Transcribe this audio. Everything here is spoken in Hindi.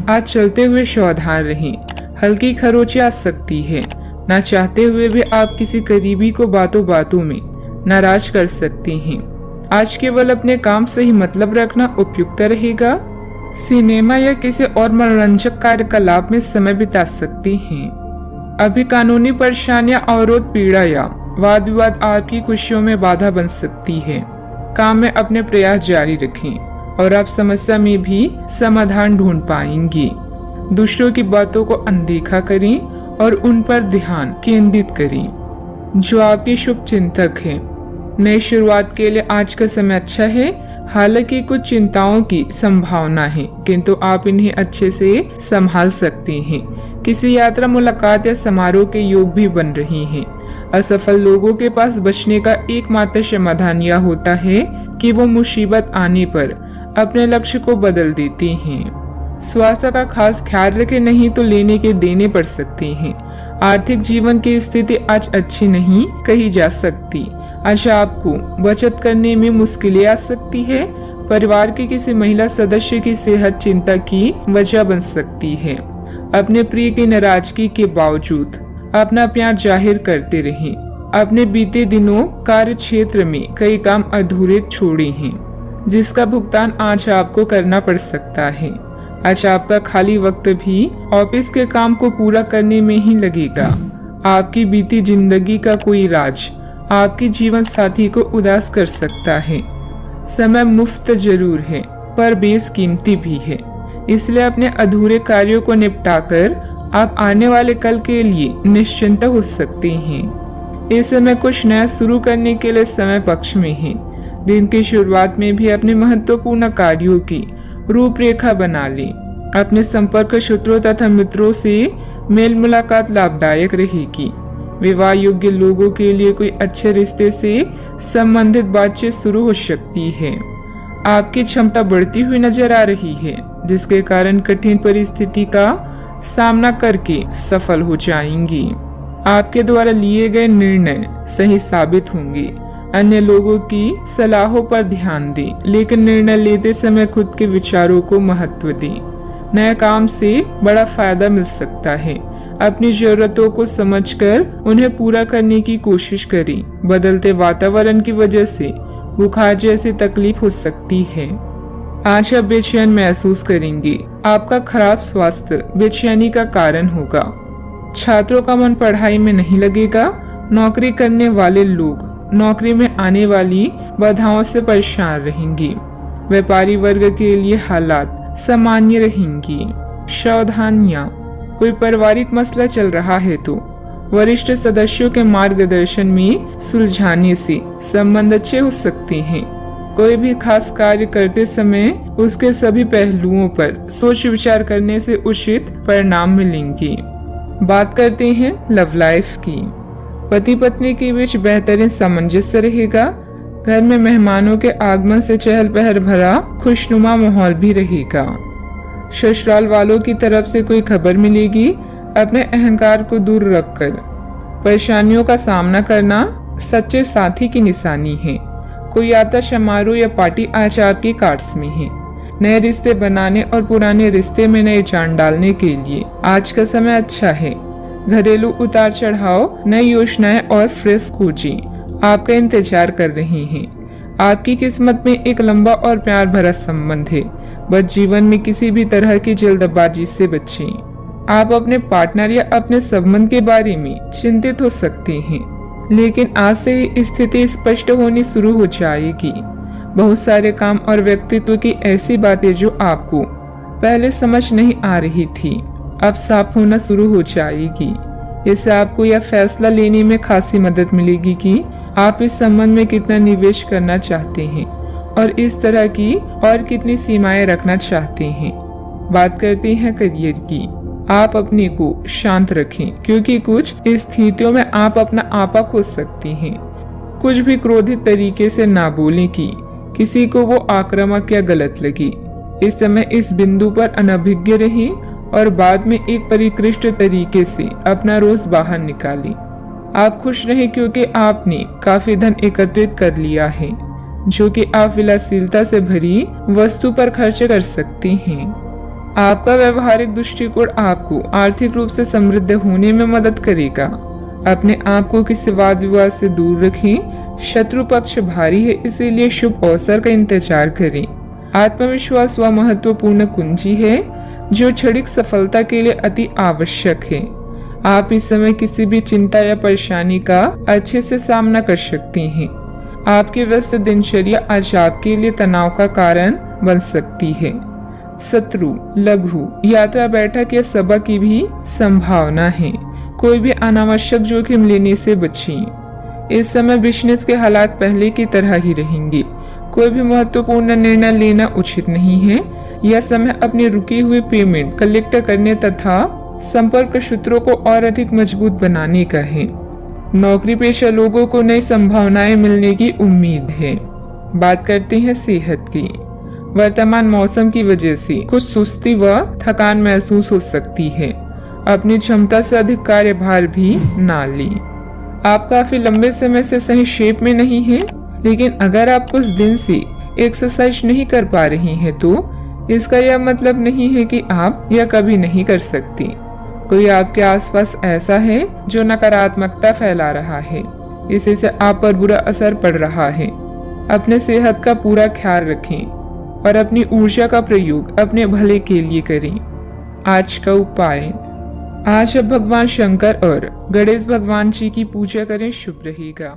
आज चलते हुए सावधान रहें, हल्की खरोंच आ सकती है। ना चाहते हुए भी आप किसी करीबी को बातों बातों में नाराज कर सकते हैं। आज केवल अपने काम से ही मतलब रखना उपयुक्त रहेगा। सिनेमा या किसी और मनोरंजक कार्यकलाप में समय बिता सकते हैं। अभी कानूनी परेशानियां, अवरोध, पीड़ा या वाद विवाद आपकी खुशियों में बाधा बन सकती है। काम में अपने प्रयास जारी रखें और आप समस्या में भी समाधान ढूंढ पाएंगे। दूसरों की बातों को अनदेखा करें और उन पर ध्यान केंद्रित करें जो आपके शुभ चिंतक हैं। नई शुरुआत के लिए आज का समय अच्छा है। हालांकि कुछ चिंताओं की संभावना है, किंतु आप इन्हें अच्छे से संभाल सकते हैं। किसी यात्रा, मुलाकात या समारोह के योग भी बन रहे हैं। असफल लोगों के पास बचने का एकमात्र समाधान यह होता है कि वो मुसीबत आने पर अपने लक्ष्य को बदल देते हैं। स्वास्थ्य का खास ख्याल रखें, नहीं तो लेने के देने पड़ सकते हैं। आर्थिक जीवन की स्थिति आज अच्छी नहीं कही जा सकती। आज आपको बचत करने में मुश्किलें आ सकती है। परिवार के किसी महिला सदस्य की सेहत चिंता की वजह बन सकती है। अपने प्रिय की नाराजगी के बावजूद अपना प्यार जाहिर करते रहें। अपने बीते दिनों कार्य क्षेत्र में कई काम अधूरे छोड़े हैं, जिसका भुगतान आज आपको करना पड़ सकता है। आज आपका खाली वक्त भी ऑफिस के काम को पूरा करने में ही लगेगा। आपकी बीती जिंदगी का कोई राज आपकी जीवन साथी को उदास कर सकता है। समय मुफ्त जरूर है, पर बेशकीमती भी है। इसलिए अपने अधूरे कार्यों को निपटाकर आप आने वाले कल के लिए निश्चिंत हो सकते हैं। इस समय कुछ नया शुरू करने के लिए समय पक्ष में है। दिन की शुरुआत में भी अपने महत्वपूर्ण कार्यों की रूपरेखा बना लें। अपने संपर्क सूत्रों तथा मित्रों से मेल मुलाकात लाभदायक रहेगी। विवाह योग्य लोगों के लिए कोई अच्छे रिश्ते से संबंधित बातचीत शुरू हो सकती है। आपकी क्षमता बढ़ती हुई नजर आ रही है, जिसके कारण कठिन परिस्थिति का सामना करके सफल हो जाएंगी। आपके द्वारा लिए गए निर्णय सही साबित होंगे। अन्य लोगों की सलाहों पर ध्यान दें, लेकिन निर्णय लेते समय खुद के विचारों को महत्व दें। नए काम से बड़ा फायदा मिल सकता है। अपनी जरूरतों को समझकर उन्हें पूरा करने की कोशिश करें। बदलते वातावरण की वजह से बुखार जैसी तकलीफ हो सकती है। आज आप बेचैन महसूस करेंगे। आपका खराब स्वास्थ्य बेचैनी का कारण होगा। छात्रों का मन पढ़ाई में नहीं लगेगा। नौकरी करने वाले लोग नौकरी में आने वाली बाधाओं से परेशान रहेंगे। व्यापारी वर्ग के लिए हालात सामान्य रहेंगी। सावधानियां, कोई पारिवारिक मसला चल रहा है तो वरिष्ठ सदस्यों के मार्गदर्शन में सुलझाने से संबंध अच्छे हो सकते हैं। कोई भी खास कार्य करते समय उसके सभी पहलुओं पर सोच विचार करने से उचित परिणाम मिलेंगे। बात करते हैं लव लाइफ की। पति पत्नी के बीच बेहतरीन सामंजस्य रहेगा। घर में मेहमानों के आगमन से चहल पहल भरा खुशनुमा माहौल भी रहेगा। ससुराल वालों की तरफ से कोई खबर मिलेगी। अपने अहंकार को दूर रखकर परेशानियों का सामना करना सच्चे साथी की निशानी है। कोई यात्रा, समारोह या पार्टी आज आपके कार्ड्स में है। नए रिश्ते बनाने और पुराने रिश्ते में नई जान डालने के लिए आज का समय अच्छा है। घरेलू उतार चढ़ाव, नई योजनाएं और फ्रेश खोजें आपका इंतजार कर रही हैं। आपकी किस्मत में एक लंबा और प्यार भरा संबंध है। बस जीवन में किसी भी तरह की जल्दबाजी से बचें। आप अपने पार्टनर या अपने संबंध के बारे में चिंतित हो सकते हैं, लेकिन आज से ही स्थिति स्पष्ट होनी शुरू हो जाएगी। बहुत सारे काम और व्यक्तित्व की ऐसी बातें जो आपको पहले समझ नहीं आ रही थी, अब साफ होना शुरू हो जाएगी। इससे आपको यह फैसला लेने में खासी मदद मिलेगी कि आप इस संबंध में कितना निवेश करना चाहते हैं और इस तरह की और कितनी सीमाएं रखना चाहते हैं। बात करते हैं करियर की। आप अपने को शांत रखें, क्योंकि कुछ स्थितियों में आप अपना आपा खो सकती हैं। कुछ भी क्रोधित तरीके से ना बोलें कि किसी को वो आक्रामक या गलत लगे। इस समय इस बिंदु पर अनभिज्ञ रहें और बाद में एक परिष्कृत तरीके से अपना रोज बाहर निकालें। आप खुश रहें क्योंकि आपने काफी धन एकत्रित कर लिया है, जो कि आप विलासिता से भरी वस्तु पर खर्च कर सकते हैं। आपका व्यवहारिक दृष्टिकोण आपको आर्थिक रूप से समृद्ध होने में मदद करेगा। अपने आप को किसी वाद विवाद से दूर रखें। शत्रु पक्ष भारी है, इसीलिए शुभ अवसर का इंतजार करें। आत्मविश्वास वह महत्वपूर्ण कुंजी है जो क्षणिक सफलता के लिए अति आवश्यक है। आप इस समय किसी भी चिंता या परेशानी का अच्छे से सामना कर सकते हैं। आपकी व्यस्त दिनचर्या आज आपके लिए तनाव का कारण बन सकती है। शत्रु, लघु, यात्रा, बैठक या सभा की भी संभावना है। कोई भी अनावश्यक जोखिम लेने से बचिए। इस समय बिजनेस के हालात पहले की तरह ही रहेंगे। कोई भी महत्वपूर्ण निर्णय लेना उचित नहीं है। यह समय अपनी रुकी हुई पेमेंट कलेक्ट करने तथा संपर्क सूत्रों को और अधिक मजबूत बनाने का है। नौकरी पेशा लोगों को नई संभावनाएं मिलने की उम्मीद है। बात करते हैं सेहत की। वर्तमान मौसम की वजह से कुछ सुस्ती व थकान महसूस हो सकती है। अपनी क्षमता से अधिक कार्यभार भी ना लें। आप काफी लंबे समय से सही शेप में नहीं हैं, लेकिन अगर आप कुछ दिन से एक्सरसाइज नहीं कर पा रही हैं तो इसका यह मतलब नहीं है कि आप यह कभी नहीं कर सकती। कोई आपके आसपास ऐसा है जो नकारात्मकता फैला रहा है, इसी से आप पर बुरा असर पड़ रहा है। अपने सेहत का पूरा ख्याल रखें और अपनी ऊर्जा का प्रयोग अपने भले के लिए करें। आज का उपाय, आज आप भगवान शंकर और गणेश भगवान जी की पूजा करें, शुभ रहेगा।